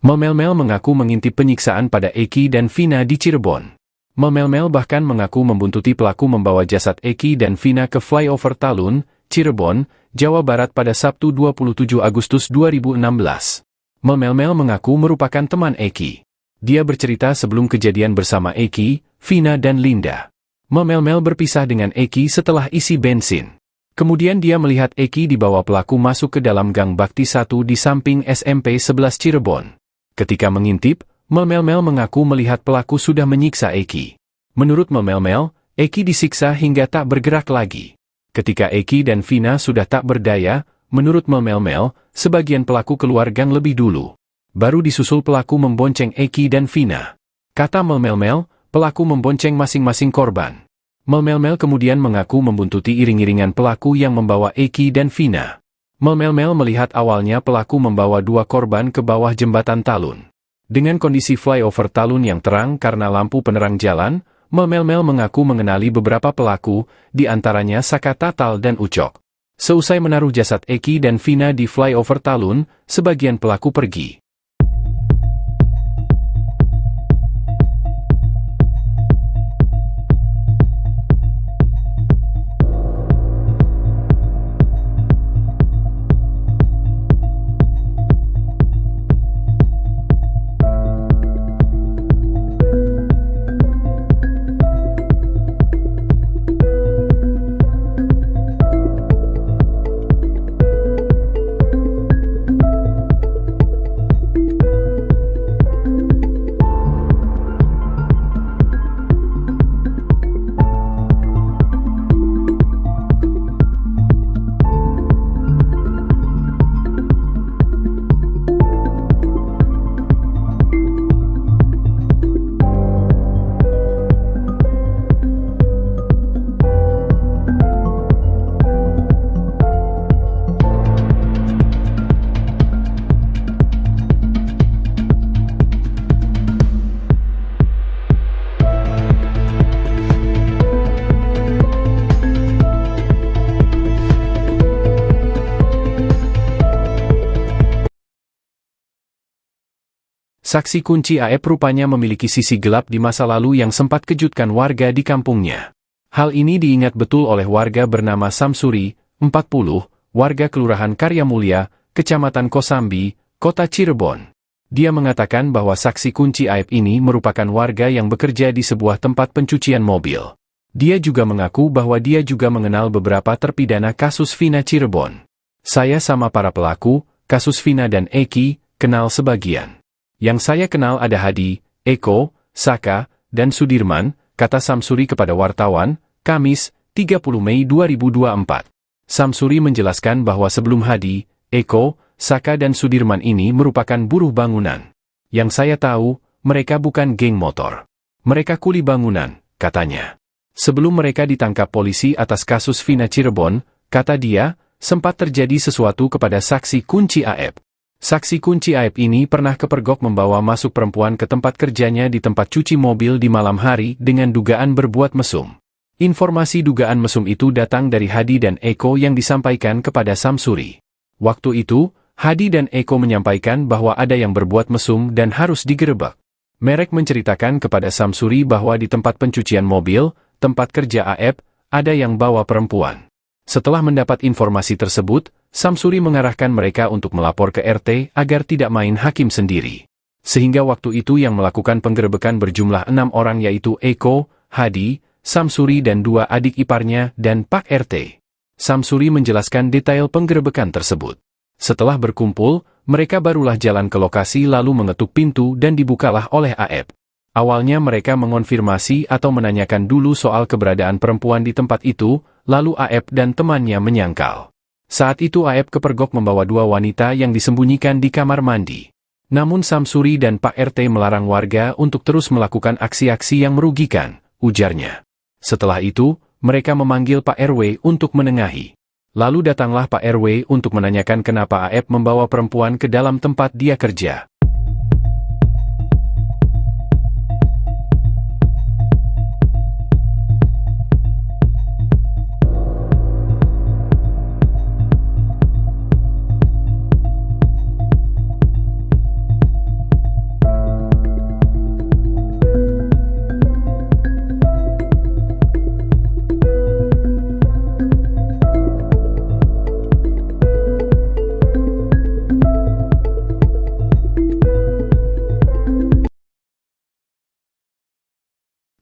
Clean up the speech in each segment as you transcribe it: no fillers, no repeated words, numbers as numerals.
Mel-Mel mengaku mengintip penyiksaan pada Eki dan Vina di Cirebon. Mel-Mel bahkan mengaku membuntuti pelaku membawa jasad Eki dan Vina ke flyover Talun, Cirebon, Jawa Barat pada Sabtu 27 Agustus 2016. Mel-Mel mengaku merupakan teman Eki. Dia bercerita sebelum kejadian bersama Eki, Vina dan Linda. Mel-Mel berpisah dengan Eki setelah isi bensin. Kemudian dia melihat Eki dibawa pelaku masuk ke dalam Gang Bakti 1 di samping SMP 11 Cirebon. Ketika mengintip, Mel-Mel mengaku melihat pelaku sudah menyiksa Eki. Menurut Mel-Mel, Eki disiksa hingga tak bergerak lagi. Ketika Eki dan Vina sudah tak berdaya, menurut Mel-Mel, sebagian pelaku keluar gang lebih dulu. Baru disusul pelaku membonceng Eki dan Vina. Kata Mel-Mel, pelaku membonceng masing-masing korban. Mel-Mel kemudian mengaku membuntuti iring-iringan pelaku yang membawa Eki dan Vina. Mel-Mel melihat awalnya pelaku membawa 2 korban ke bawah jembatan Talun. Dengan kondisi flyover Talun yang terang karena lampu penerang jalan, Mel-Mel mengaku mengenali beberapa pelaku, di antaranya Saka Tatal dan Ucok. Seusai menaruh jasad Eki dan Vina di flyover Talun, sebagian pelaku pergi. Saksi kunci AF rupanya memiliki sisi gelap di masa lalu yang sempat kejutkan warga di kampungnya. Hal ini diingat betul oleh warga bernama Samsuri, 40, warga Kelurahan Karya Mulia, Kecamatan Kosambi, Kota Cirebon. Dia mengatakan bahwa saksi kunci AF ini merupakan warga yang bekerja di sebuah tempat pencucian mobil. Dia juga mengaku bahwa dia juga mengenal beberapa terpidana kasus Vina Cirebon. Saya sama para pelaku, kasus Vina dan Eki, kenal sebagian. Yang saya kenal ada Hadi, Eko, Saka, dan Sudirman, kata Samsuri kepada wartawan, Kamis, 30 Mei 2024. Samsuri menjelaskan bahwa sebelum Hadi, Eko, Saka dan Sudirman ini merupakan buruh bangunan. Yang saya tahu, mereka bukan geng motor. Mereka kuli bangunan, katanya. Sebelum mereka ditangkap polisi atas kasus Vina Cirebon, kata dia, sempat terjadi sesuatu kepada saksi kunci AF. Saksi kunci AF ini pernah kepergok membawa masuk perempuan ke tempat kerjanya di tempat cuci mobil di malam hari dengan dugaan berbuat mesum. Informasi dugaan mesum itu datang dari Hadi dan Eko yang disampaikan kepada Samsuri. Waktu itu, Hadi dan Eko menyampaikan bahwa ada yang berbuat mesum dan harus digerebek. Merek menceritakan kepada Samsuri bahwa di tempat pencucian mobil, tempat kerja AF, ada yang bawa perempuan. Setelah mendapat informasi tersebut, Samsuri mengarahkan mereka untuk melapor ke RT agar tidak main hakim sendiri. Sehingga waktu itu yang melakukan penggerebekan berjumlah 6 orang yaitu Eko, Hadi, Samsuri dan 2 adik iparnya dan Pak RT. Samsuri menjelaskan detail penggerebekan tersebut. Setelah berkumpul, mereka barulah jalan ke lokasi lalu mengetuk pintu dan dibukalah oleh AF. Awalnya mereka mengonfirmasi atau menanyakan dulu soal keberadaan perempuan di tempat itu, lalu AF dan temannya menyangkal. Saat itu AF kepergok membawa 2 wanita yang disembunyikan di kamar mandi. Namun Samsuri dan Pak RT melarang warga untuk terus melakukan aksi-aksi yang merugikan, ujarnya. Setelah itu, mereka memanggil Pak RW untuk menengahi. Lalu datanglah Pak RW untuk menanyakan kenapa AF membawa perempuan ke dalam tempat dia kerja.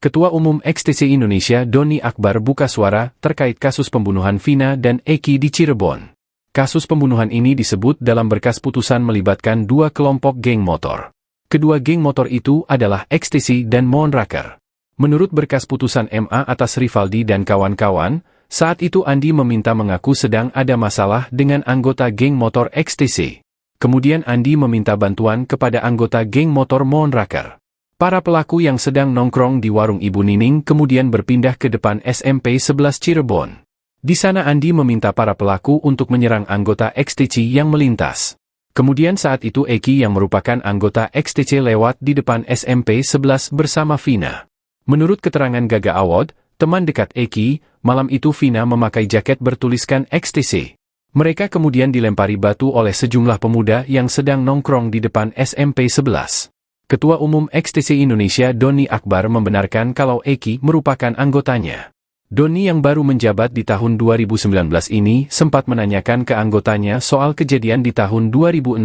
Ketua Umum XTC Indonesia Doni Akbar buka suara terkait kasus pembunuhan Vina dan Eki di Cirebon. Kasus pembunuhan ini disebut dalam berkas putusan melibatkan dua kelompok geng motor. Kedua geng motor itu adalah XTC dan Moonraker. Menurut berkas putusan MA atas Rivaldi dan kawan-kawan, saat itu Andi meminta mengaku sedang ada masalah dengan anggota geng motor XTC. Kemudian Andi meminta bantuan kepada anggota geng motor Moonraker. Para pelaku yang sedang nongkrong di warung Ibu Nining kemudian berpindah ke depan SMP 11 Cirebon. Di sana Andi meminta para pelaku untuk menyerang anggota XTC yang melintas. Kemudian saat itu Eki yang merupakan anggota XTC lewat di depan SMP 11 bersama Vina. Menurut keterangan Gaga Awad, teman dekat Eki, malam itu Vina memakai jaket bertuliskan XTC. Mereka kemudian dilempari batu oleh sejumlah pemuda yang sedang nongkrong di depan SMP 11. Ketua Umum XTC Indonesia Doni Akbar membenarkan kalau Eki merupakan anggotanya. Doni yang baru menjabat di tahun 2019 ini sempat menanyakan ke anggotanya soal kejadian di tahun 2016.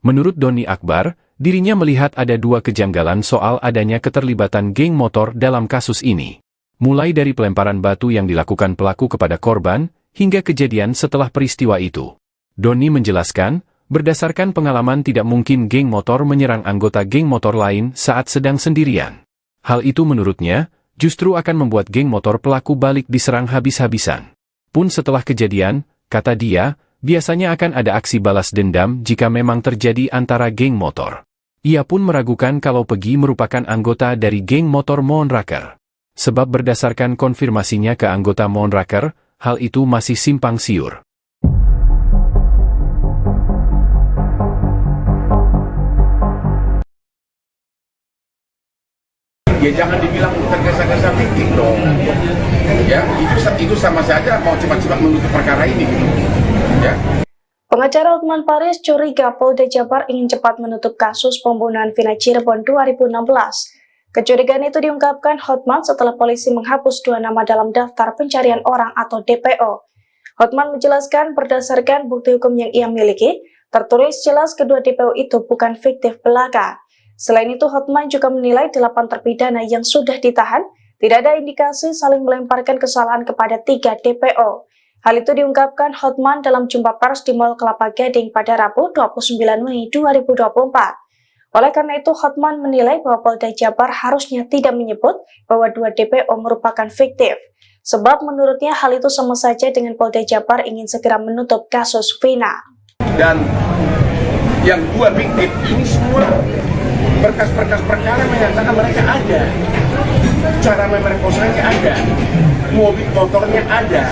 Menurut Doni Akbar, dirinya melihat ada dua kejanggalan soal adanya keterlibatan geng motor dalam kasus ini. Mulai dari pelemparan batu yang dilakukan pelaku kepada korban, hingga kejadian setelah peristiwa itu. Doni menjelaskan, berdasarkan pengalaman tidak mungkin geng motor menyerang anggota geng motor lain saat sedang sendirian. Hal itu menurutnya, justru akan membuat geng motor pelaku balik diserang habis-habisan. Pun setelah kejadian, kata dia, biasanya akan ada aksi balas dendam jika memang terjadi antara geng motor. Ia pun meragukan kalau Pegi merupakan anggota dari geng motor Moonraker. Sebab berdasarkan konfirmasinya ke anggota Moonraker, hal itu masih simpang siur. Ya jangan dibilang tergesa-gesa fiktif dong. Ya, itu sama saja mau cepat-cepat menutup perkara ini gitu. Ya. Pengacara Hotman Paris curiga Polda Jabar ingin cepat menutup kasus pembunuhan Vina Cirebon 2016. Kecurigaan itu diungkapkan Hotman setelah polisi menghapus dua nama dalam daftar pencarian orang atau DPO. Hotman menjelaskan berdasarkan bukti hukum yang ia miliki, tertulis jelas kedua DPO itu bukan fiktif belaka. Selain itu, Hotman juga menilai 8 terpidana yang sudah ditahan, tidak ada indikasi saling melemparkan kesalahan kepada 3 DPO. Hal itu diungkapkan Hotman dalam jumpa pers di Mall Kelapa Gading pada Rabu 29 Mei 2024. Oleh karena itu, Hotman menilai bahwa Polda Jabar harusnya tidak menyebut bahwa 2 DPO merupakan fiktif. Sebab menurutnya hal itu sama saja dengan Polda Jabar ingin segera menutup kasus Vina. Dan yang 2 fiktif ini semua berkas-berkas perkara menyatakan mereka ada, cara memerkosanya ada, mobil motornya ada,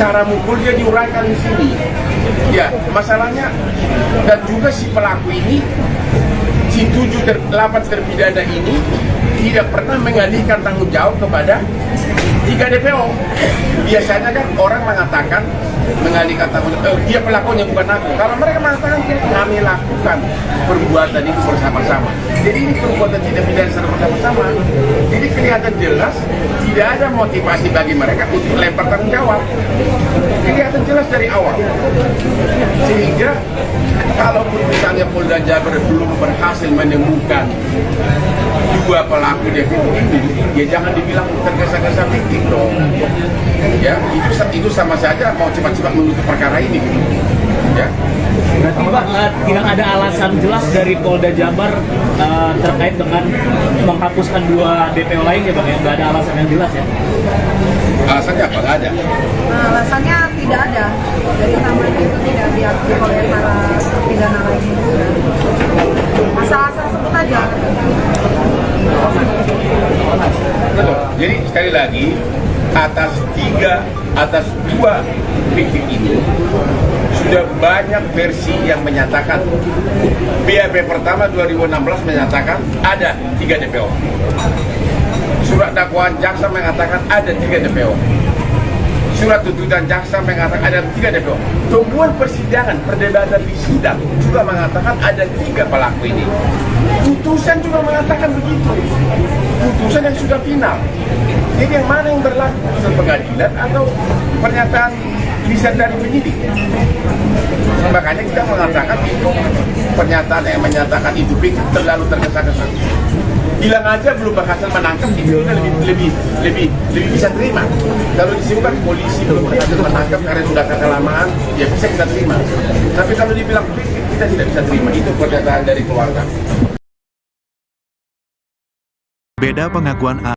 cara mukulnya diuraikan di sini. Ya, masalahnya dan juga si pelaku ini, si 8 terpidana ini tidak pernah mengalihkan tanggung jawab kepada 3 DPO. Biasanya kan orang mengatakan mengalihkan tanggung jawab, dia pelakunya bukan aku. Kalau mereka mengatakan kami lakukan perbuatan itu bersama-sama. Jadi ini perbuatan tidak pidana secara bersama-sama. Jadi kelihatan jelas tidak ada motivasi bagi mereka untuk lempar tanggung jawab. Kelihatan jelas dari awal. Sehingga kalaupun misalnya Polda Jabar belum berhasil menemukan 2 pelaku DPO ini, ya jangan dibilang tergesa-gesa fiktif dong. Ya, itu sama saja mau cepat-cepat menutup perkara ini gitu. Ya. Berarti Pak, tidak ada alasan jelas dari Polda Jabar terkait dengan menghapuskan 2 DPO lain ya Pak, ya? Nggak ada alasan yang jelas ya? Alasannya apa? Nggak ada? Alasannya tidak ada. Jadi namanya itu tidak diakui oleh para terpidana lain. Asal-asal sebut aja. Betul. Jadi sekali lagi atas 2 fiktif ini sudah banyak versi yang menyatakan. BAP pertama 2016 menyatakan ada 3 DPO. Surat dakwaan jaksa mengatakan ada 3 DPO. Surat tuntutan jaksa mengatakan ada 3 DPO. Temuan persidangan, perdebatan di sidang juga mengatakan ada 3 pelaku ini. Putusan juga mengatakan begitu. Putusan yang sudah final. Jadi yang mana yang berlaku? Putusan pengadilan atau pernyataan lisan dari penyidik? Makanya kita mengatakan itu pernyataan yang menyatakan itu terlalu tergesa-gesa. Bilang aja belum berhasil menangkap, itu kita lebih bisa terima. Kalau disebutkan polisi belum berhasil menangkap karena sudah kelamaan, ya bisa kita terima. Tapi kalau dibilang fiktif, kita tidak bisa terima. Itu pernyataan dari keluarga. Beda pengakuan